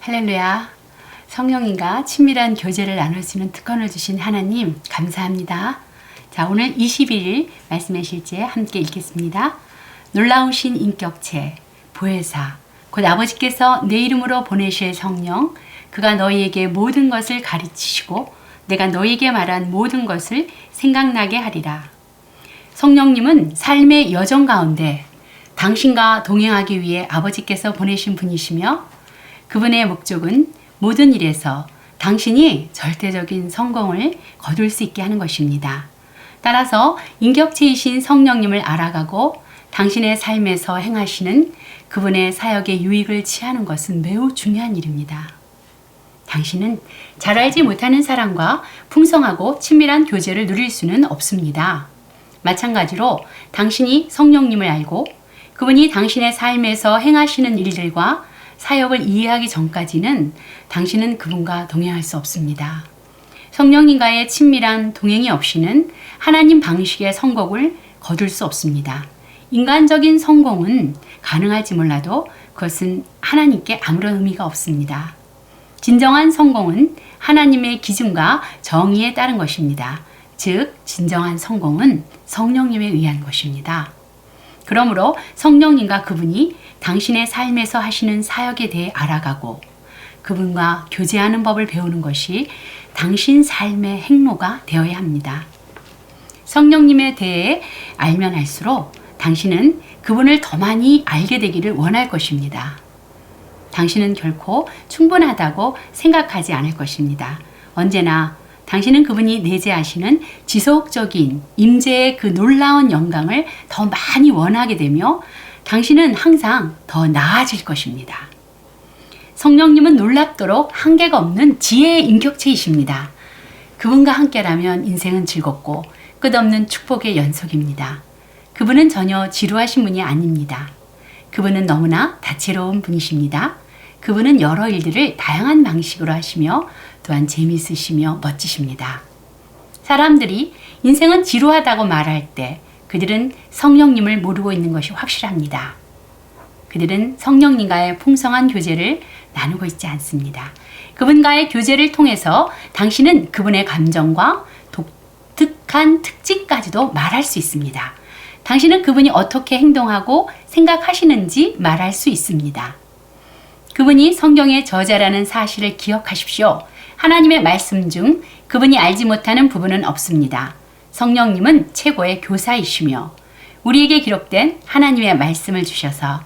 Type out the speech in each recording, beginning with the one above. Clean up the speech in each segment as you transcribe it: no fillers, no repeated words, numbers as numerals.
할렐루야. 성령님과 친밀한 교제를 나눌 수 있는 특권을 주신 하나님 감사합니다. 자, 오늘 21일 말씀의 실제 함께 읽겠습니다. 놀라우신 인격체 보혜사 곧 아버지께서 내 이름으로 보내실 성령 그가 너희에게 모든 것을 가르치시고 내가 너희에게 말한 모든 것을 생각나게 하리라. 성령님은 삶의 여정 가운데 당신과 동행하기 위해 아버지께서 보내신 분이시며 그분의 목적은 모든 일에서 당신이 절대적인 성공을 거둘 수 있게 하는 것입니다. 따라서 인격체이신 성령님을 알아가고 당신의 삶에서 행하시는 그분의 사역에 유익을 취하는 것은 매우 중요한 일입니다. 당신은 잘 알지 못하는 사람과 풍성하고 친밀한 교제를 누릴 수는 없습니다. 마찬가지로 당신이 성령님을 알고 그분이 당신의 삶에서 행하시는 일들과 사역을 이해하기 전까지는 당신은 그분과 동행할 수 없습니다. 성령님과의 친밀한 동행이 없이는 하나님 방식의 성공을 거둘 수 없습니다. 인간적인 성공은 가능할지 몰라도 그것은 하나님께 아무런 의미가 없습니다. 진정한 성공은 하나님의 기준과 정의에 따른 것입니다. 즉, 진정한 성공은 성령님에 의한 것입니다. 그러므로 성령님과 그분이 당신의 삶에서 하시는 사역에 대해 알아가고 그분과 교제하는 법을 배우는 것이 당신 삶의 행로가 되어야 합니다. 성령님에 대해 알면 알수록 당신은 그분을 더 많이 알게 되기를 원할 것입니다. 당신은 결코 충분하다고 생각하지 않을 것입니다. 언제나 당신은 그분이 내재하시는 지속적인 임재의 그 놀라운 영광을 더 많이 원하게 되며 당신은 항상 더 나아질 것입니다. 성령님은 놀랍도록 한계가 없는 지혜의 인격체이십니다. 그분과 함께라면 인생은 즐겁고 끝없는 축복의 연속입니다. 그분은 전혀 지루하신 분이 아닙니다. 그분은 너무나 다채로운 분이십니다. 그분은 여러 일들을 다양한 방식으로 하시며 또한 재미있으시며 멋지십니다. 사람들이 인생은 지루하다고 말할 때 그들은 성령님을 모르고 있는 것이 확실합니다. 그들은 성령님과의 풍성한 교제를 나누고 있지 않습니다. 그분과의 교제를 통해서 당신은 그분의 감정과 독특한 특징까지도 말할 수 있습니다. 당신은 그분이 어떻게 행동하고 생각하시는지 말할 수 있습니다. 그분이 성경의 저자라는 사실을 기억하십시오. 하나님의 말씀 중 그분이 알지 못하는 부분은 없습니다. 성령님은 최고의 교사이시며 우리에게 기록된 하나님의 말씀을 주셔서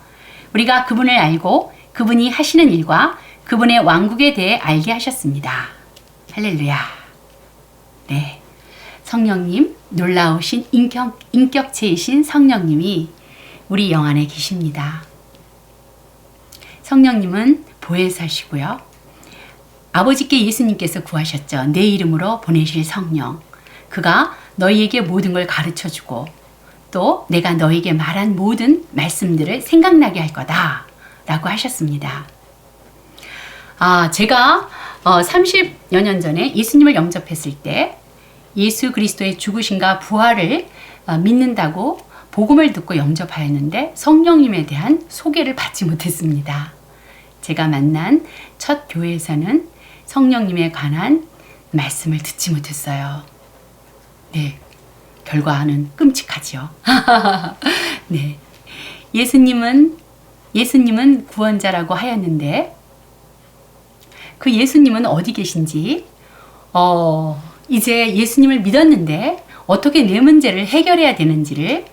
우리가 그분을 알고 그분이 하시는 일과 그분의 왕국에 대해 알게 하셨습니다. 할렐루야. 네, 성령님, 놀라우신 인격체이신 성령님이 우리 영 안에 계십니다. 성령님은 보혜사시고요. 아버지께 예수님께서 구하셨죠. 내 이름으로 보내실 성령. 그가 너희에게 모든 걸 가르쳐주고 또 내가 너희에게 말한 모든 말씀들을 생각나게 할 거다 라고 하셨습니다. 제가 30여 년 전에 예수님을 영접했을 때 예수 그리스도의 죽으심과 부활을 믿는다고 복음을 듣고 영접하였는데 성령님에 대한 소개를 받지 못했습니다. 제가 만난 첫 교회에서는 성령님에 관한 말씀을 듣지 못했어요. 네, 결과는 끔찍하지요. 네, 예수님은 구원자라고 하였는데 그 예수님은 어디 계신지 이제 예수님을 믿었는데 어떻게 내 문제를 해결해야 되는지를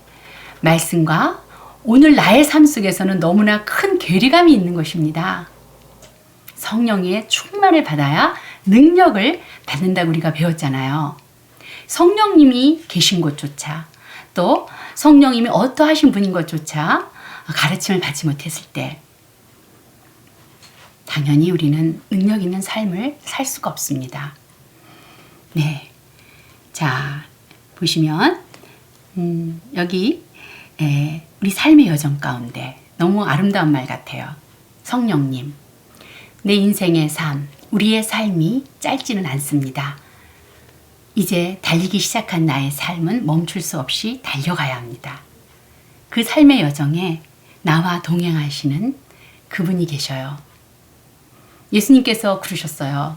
말씀과 오늘 나의 삶 속에서는 너무나 큰 괴리감이 있는 것입니다. 성령의 충만을 받아야 능력을 받는다고 우리가 배웠잖아요. 성령님이 계신 곳조차 또 성령님이 어떠하신 분인 것조차 가르침을 받지 못했을 때 당연히 우리는 능력 있는 삶을 살 수가 없습니다. 네, 자 보시면 여기 우리 삶의 여정 가운데 너무 아름다운 말 같아요. 성령님, 내 인생의 삶, 우리의 삶이 짧지는 않습니다. 이제 달리기 시작한 나의 삶은 멈출 수 없이 달려가야 합니다. 그 삶의 여정에 나와 동행하시는 그분이 계셔요. 예수님께서 그러셨어요.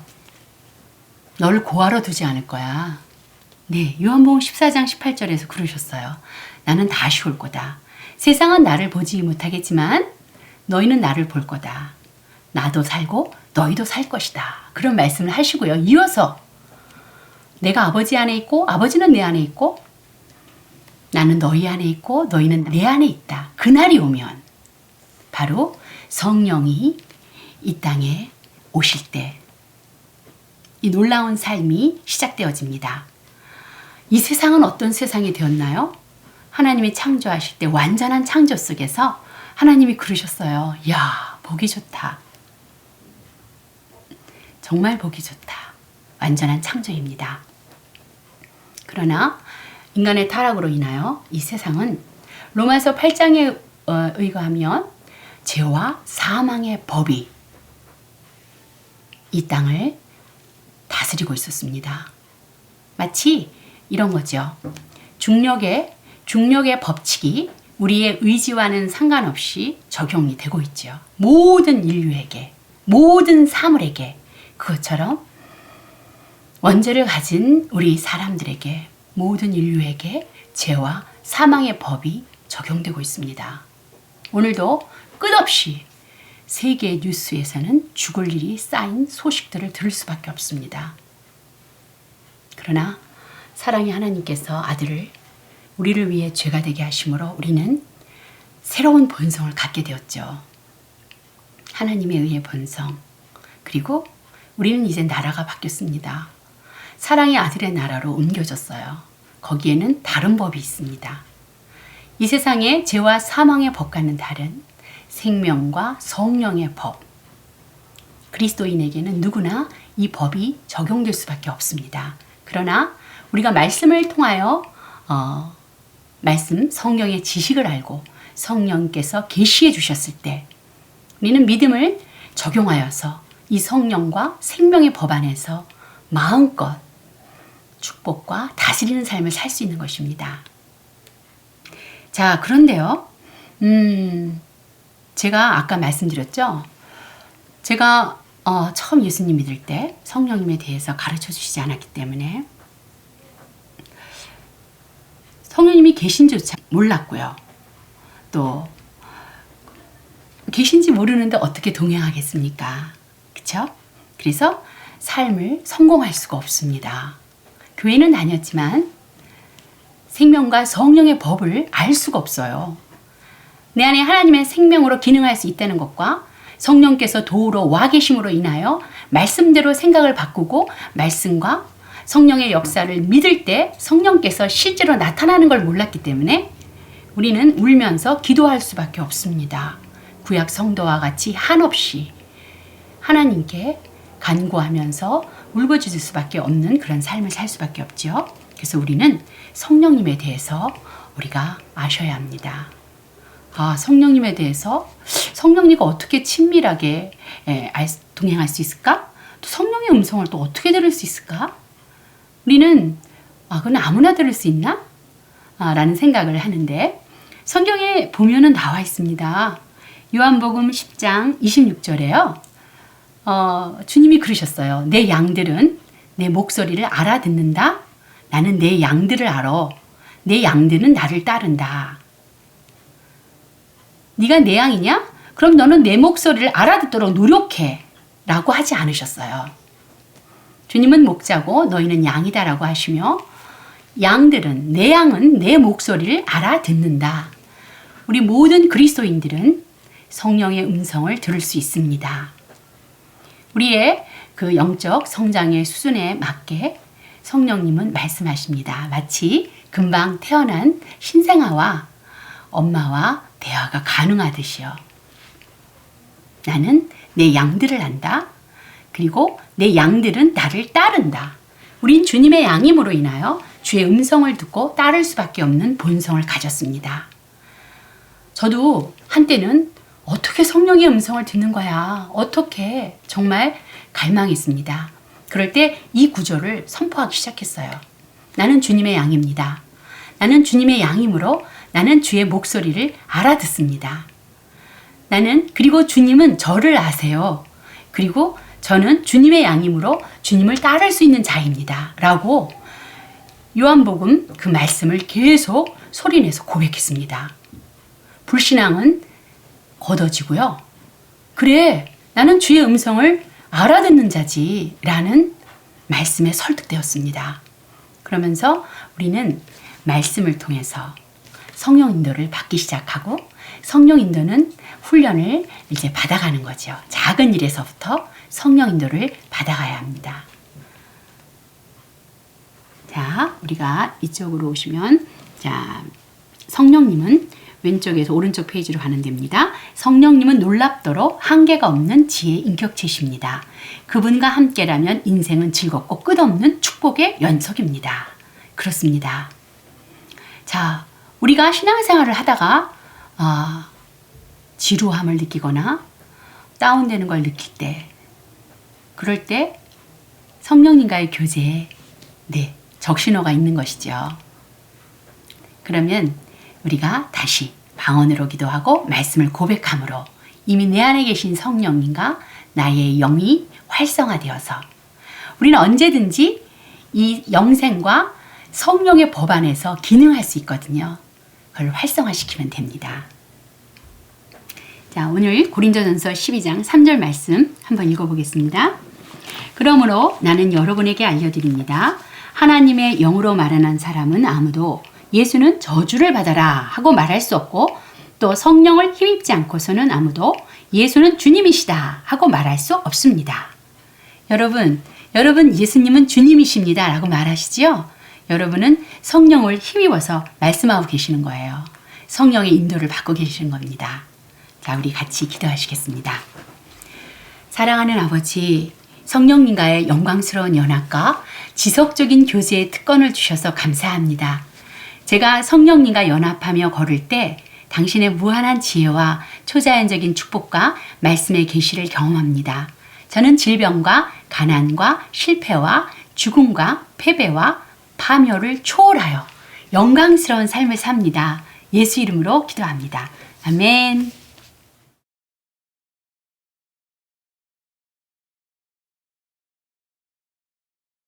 너를 고아로 두지 않을 거야. 네, 요한복음 14장 18절에서 그러셨어요. 나는 다시 올 거다. 세상은 나를 보지 못하겠지만 너희는 나를 볼 거다. 나도 살고 너희도 살 것이다. 그런 말씀을 하시고요. 이어서 내가 아버지 안에 있고 아버지는 내 안에 있고 나는 너희 안에 있고 너희는 내 안에 있다. 그날이 오면 바로 성령이 이 땅에 오실 때 이 놀라운 삶이 시작되어집니다. 이 세상은 어떤 세상이 되었나요? 하나님이 창조하실 때 완전한 창조 속에서 하나님이 그러셨어요. 야, 보기 좋다. 정말 보기 좋다. 완전한 창조입니다. 그러나 인간의 타락으로 인하여 이 세상은 로마서 8장에 의거하면 죄와 사망의 법이 이 땅을 다스리고 있었습니다. 마치 이런 거죠. 중력의 법칙이 우리의 의지와는 상관없이 적용이 되고 있죠. 모든 인류에게, 모든 사물에게 그것처럼 원죄를 가진 우리 사람들에게, 모든 인류에게 죄와 사망의 법이 적용되고 있습니다. 오늘도 끝없이 세계 뉴스에서는 죽을 일이 쌓인 소식들을 들을 수밖에 없습니다. 그러나 사랑의 하나님께서 아들을 우리를 위해 죄가 되게 하심으로 우리는 새로운 본성을 갖게 되었죠. 하나님에 의해 본성. 그리고 우리는 이제 나라가 바뀌었습니다. 사랑의 아들의 나라로 옮겨졌어요. 거기에는 다른 법이 있습니다. 이 세상의 죄와 사망의 법과는 다른 생명과 성령의 법. 그리스도인에게는 누구나 이 법이 적용될 수밖에 없습니다. 그러나 우리가 말씀을 통하여 말씀, 성령의 지식을 알고 성령께서 계시해 주셨을 때 우리는 믿음을 적용하여서 이 성령과 생명의 법 안에서 마음껏 축복과 다스리는 삶을 살 수 있는 것입니다. 자, 그런데요. 제가 아까 말씀드렸죠. 제가 처음 예수님 믿을 때 성령님에 대해서 가르쳐 주시지 않았기 때문에 성령님이 계신지조차 몰랐고요. 또 계신지 모르는데 어떻게 동행하겠습니까? 그렇죠? 그래서 삶을 성공할 수가 없습니다. 교회는 다녔지만 생명과 성령의 법을 알 수가 없어요. 내 안에 하나님의 생명으로 기능할 수 있다는 것과 성령께서 도우러 와 계심으로 인하여 말씀대로 생각을 바꾸고 말씀과 성령의 역사를 믿을 때 성령께서 실제로 나타나는 걸 몰랐기 때문에 우리는 울면서 기도할 수밖에 없습니다. 구약 성도와 같이 한없이 하나님께 간구하면서 울부짖을 수밖에 없는 그런 삶을 살 수밖에 없죠. 그래서 우리는 성령님에 대해서 우리가 아셔야 합니다. 성령님에 대해서 성령님과 어떻게 친밀하게 동행할 수 있을까? 또 성령의 음성을 또 어떻게 들을 수 있을까? 우리는 그건 아무나 들을 수 있나? 라는 생각을 하는데 성경에 보면은 나와 있습니다. 요한복음 10장 26절에요. 주님이 그러셨어요. 내 양들은 내 목소리를 알아듣는다. 나는 내 양들을 알아. 내 양들은 나를 따른다. 네가 내 양이냐? 그럼 너는 내 목소리를 알아듣도록 노력해. 라고 하지 않으셨어요. 주님은 목자고 너희는 양이다라고 하시며 내 양은 내 목소리를 알아듣는다. 우리 모든 그리스도인들은 성령의 음성을 들을 수 있습니다. 우리의 그 영적 성장의 수준에 맞게 성령님은 말씀하십니다. 마치 금방 태어난 신생아와 엄마와 대화가 가능하듯이요. 나는 내 양들을 안다. 그리고 내 양들은 나를 따른다. 우린 주님의 양임으로 인하여 주의 음성을 듣고 따를 수밖에 없는 본성을 가졌습니다. 저도 한때는 어떻게 성령의 음성을 듣는 거야? 어떻게? 정말 갈망했습니다. 그럴 때 이 구절을 선포하기 시작했어요. 나는 주님의 양입니다. 나는 주님의 양이므로 나는 주의 목소리를 알아듣습니다. 그리고 주님은 저를 아세요. 그리고 저는 주님의 양이므로 주님을 따를 수 있는 자입니다. 라고 요한복음 그 말씀을 계속 소리내서 고백했습니다. 불신앙은 걷어지고요. 그래, 나는 주의 음성을 알아듣는 자지 라는 말씀에 설득되었습니다. 그러면서 우리는 말씀을 통해서 성령 인도를 받기 시작하고 성령 인도는 훈련을 이제 받아가는 거죠. 작은 일에서부터 성령 인도를 받아가야 합니다. 자, 우리가 이쪽으로 오시면 자, 성령님은 왼쪽에서 오른쪽 페이지로 가는 됩니다. 성령님은 놀랍도록 한계가 없는 지혜의 인격체십니다. 그분과 함께라면 인생은 즐겁고 끝없는 축복의 연속입니다. 그렇습니다. 자, 우리가 신앙생활을 하다가 지루함을 느끼거나 다운되는 걸 느낄 때, 그럴 때 성령님과의 교제에 적신호가 있는 것이죠. 그러면 우리가 다시 방언으로 기도하고 말씀을 고백함으로 이미 내 안에 계신 성령님과 나의 영이 활성화되어서 우리는 언제든지 이 영생과 성령의 법 안에서 기능할 수 있거든요. 그걸 활성화시키면 됩니다. 자, 오늘 고린도전서 12장 3절 말씀 한번 읽어보겠습니다. 그러므로 나는 여러분에게 알려드립니다. 하나님의 영으로 말하는 사람은 아무도 예수는 저주를 받아라 하고 말할 수 없고 또 성령을 힘입지 않고서는 아무도 예수는 주님이시다 하고 말할 수 없습니다. 여러분 예수님은 주님이십니다 라고 말하시지요? 여러분은 성령을 힘입어서 말씀하고 계시는 거예요. 성령의 인도를 받고 계시는 겁니다. 자, 우리 같이 기도하시겠습니다. 사랑하는 아버지, 성령님과의 영광스러운 연합과 지속적인 교제의 특권을 주셔서 감사합니다. 제가 성령님과 연합하며 걸을 때 당신의 무한한 지혜와 초자연적인 축복과 말씀의 계시를 경험합니다. 저는 질병과 가난과 실패와 죽음과 패배와 파멸을 초월하여 영광스러운 삶을 삽니다. 예수 이름으로 기도합니다. 아멘.